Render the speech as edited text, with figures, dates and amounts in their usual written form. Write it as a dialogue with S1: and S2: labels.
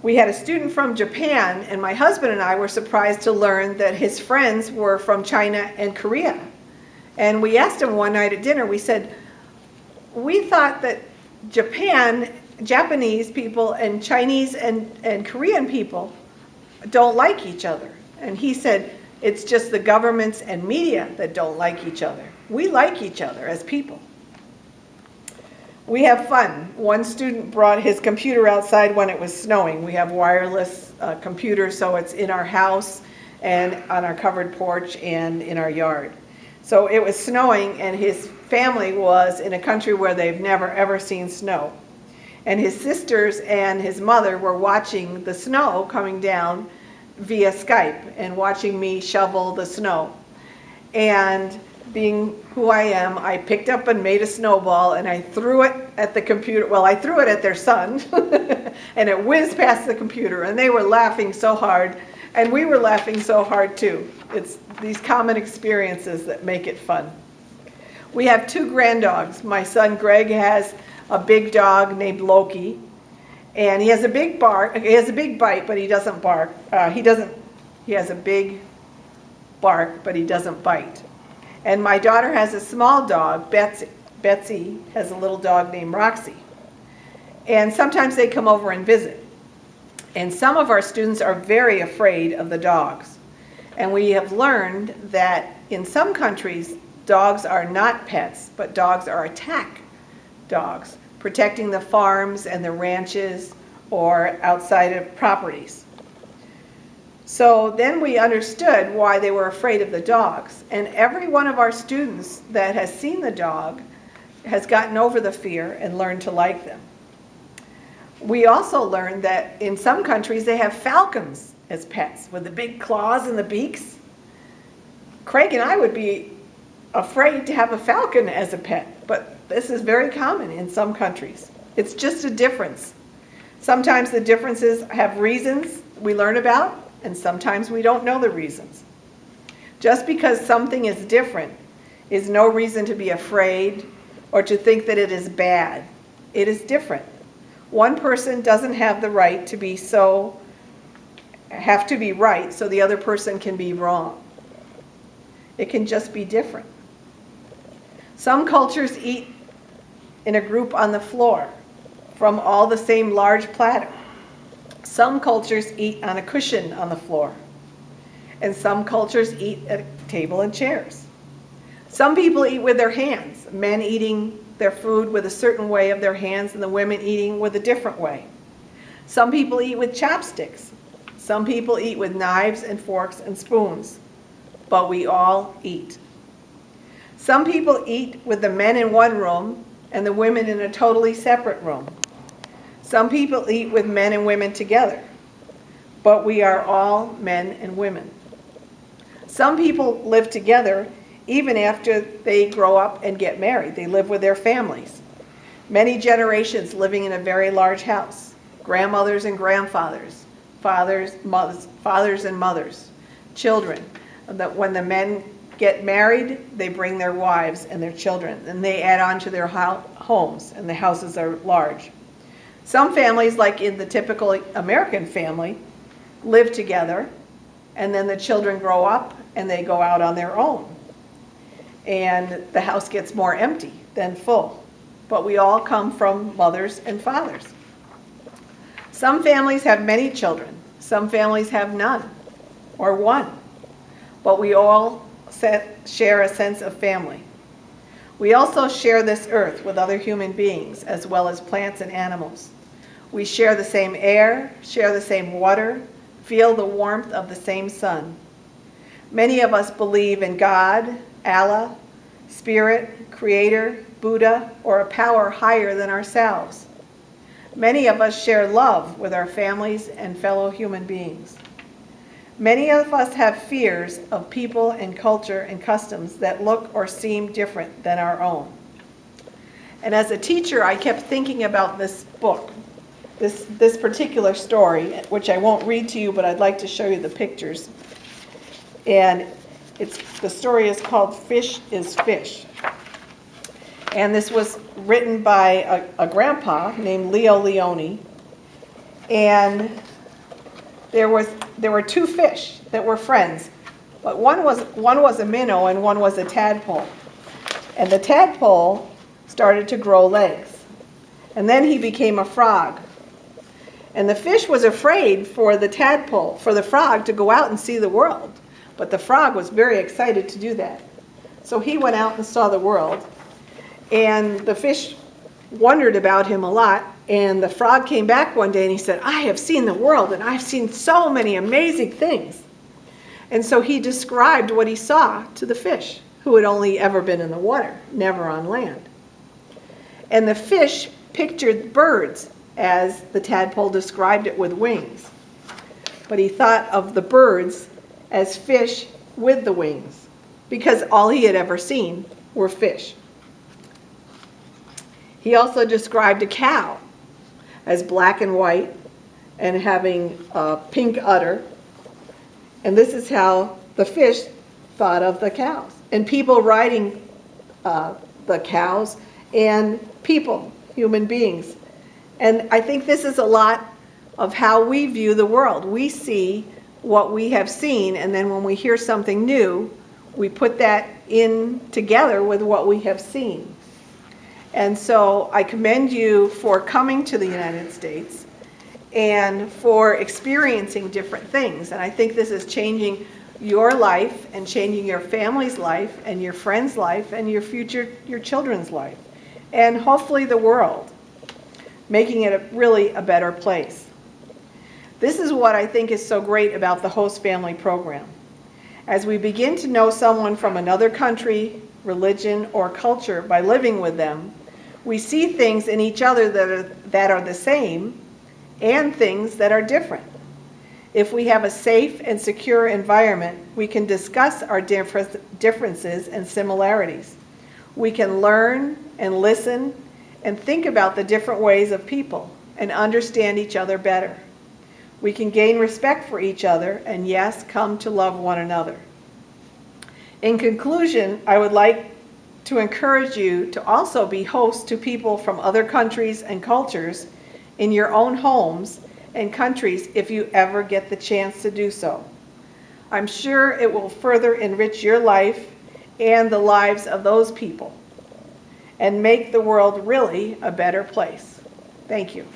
S1: We had a student from Japan, and my husband and I were surprised to learn that his friends were from China and Korea. And we asked him one night at dinner, we said, we thought that Japanese people and Chinese and Korean people don't like each other. And he said, it's just the governments and media that don't like each other. We like each other as people. We have fun. One student brought his computer outside when it was snowing. We have wireless computers, so it's in our house and on our covered porch and in our yard. So it was snowing, and his family was in a country where they've never ever seen snow. And his sisters and his mother were watching the snow coming down via Skype and watching me shovel the snow. And being who I am, I picked up and made a snowball, and I threw it at the computer. Well, I threw it at their son, and it whizzed past the computer, and they were laughing so hard, and we were laughing so hard too. It's these common experiences that make it fun. We have 2 granddogs. My son Greg has a big dog named Loki, and he has a big bark. He has a big bite, but he doesn't bark. He has a big bark, but he doesn't bite. And my daughter has a small dog, Betsy. Betsy has a little dog named Roxy. And sometimes they come over and visit. And some of our students are very afraid of the dogs. And we have learned that in some countries, dogs are not pets, but dogs are attack dogs, protecting the farms and the ranches or outside of properties. So then we understood why they were afraid of the dogs. And every one of our students that has seen the dog has gotten over the fear and learned to like them. We also learned that in some countries they have falcons as pets with the big claws and the beaks. Craig and I would be afraid to have a falcon as a pet, but this is very common in some countries. It's just a difference. Sometimes the differences have reasons we learn about, and sometimes we don't know the reasons. Just because something is different is no reason to be afraid or to think that it is bad. It is different. One person doesn't have the right to be have to be right so the other person can be wrong. It can just be different. Some cultures eat in a group on the floor from all the same large platter. Some cultures eat on a cushion on the floor. And some cultures eat at a table and chairs. Some people eat with their hands, men eating their food with a certain way of their hands and the women eating with a different way. Some people eat with chopsticks. Some people eat with knives and forks and spoons. But we all eat. Some people eat with the men in one room and the women in a totally separate room. Some people eat with men and women together, but we are all men and women. Some people live together even after they grow up and get married. They live with their families. Many generations living in a very large house. Grandmothers and grandfathers, fathers and mothers, children. When the men get married, they bring their wives and their children, and they add on to their homes, and the houses are large. Some families, like in the typical American family, live together, and then the children grow up and they go out on their own. And the house gets more empty than full. But we all come from mothers and fathers. Some families have many children. Some families have none, or one. But we all share a sense of family. We also share this earth with other human beings, as well as plants and animals. We share the same air, share the same water, feel the warmth of the same sun. Many of us believe in God, Allah, Spirit, Creator, Buddha, or a power higher than ourselves. Many of us share love with our families and fellow human beings. Many of us have fears of people and culture and customs that look or seem different than our own. And as a teacher, I kept thinking about this book, this particular story, which I won't read to you, but I'd like to show you the pictures. And the story is called Fish is Fish. And this was written by a grandpa named Leo Leone. And there were two fish that were friends, but one was a minnow and one was a tadpole. And the tadpole started to grow legs, and then he became a frog. And the fish was afraid for the frog to go out and see the world, but the frog was very excited to do that. So he went out and saw the world, and the fish wondered about him a lot. And the frog came back one day and he said, "I have seen the world and I've seen so many amazing things." And so he described what he saw to the fish, who had only ever been in the water, never on land. And the fish pictured birds as the tadpole described it with wings. But he thought of the birds as fish with the wings, because all he had ever seen were fish. He also described a cow as black and white and having a pink udder. And this is how the fish thought of the cows. And people riding the cows, and people, human beings. And I think this is a lot of how we view the world. We see what we have seen, and then when we hear something new, we put that in together with what we have seen. And so I commend you for coming to the United States and for experiencing different things. And I think this is changing your life and changing your family's life and your friend's life and your children's life. And hopefully the world, making it really a better place. This is what I think is so great about the Host Family Program. As we begin to know someone from another country, religion, or culture by living with them, we see things in each other that are the same and things that are different. If we have a safe and secure environment, we can discuss our differences and similarities. We can learn and listen and think about the different ways of people and understand each other better. We can gain respect for each other and, yes, come to love one another. In conclusion, I would like to encourage you to also be hosts to people from other countries and cultures in your own homes and countries if you ever get the chance to do so. I'm sure it will further enrich your life and the lives of those people and make the world really a better place. Thank you.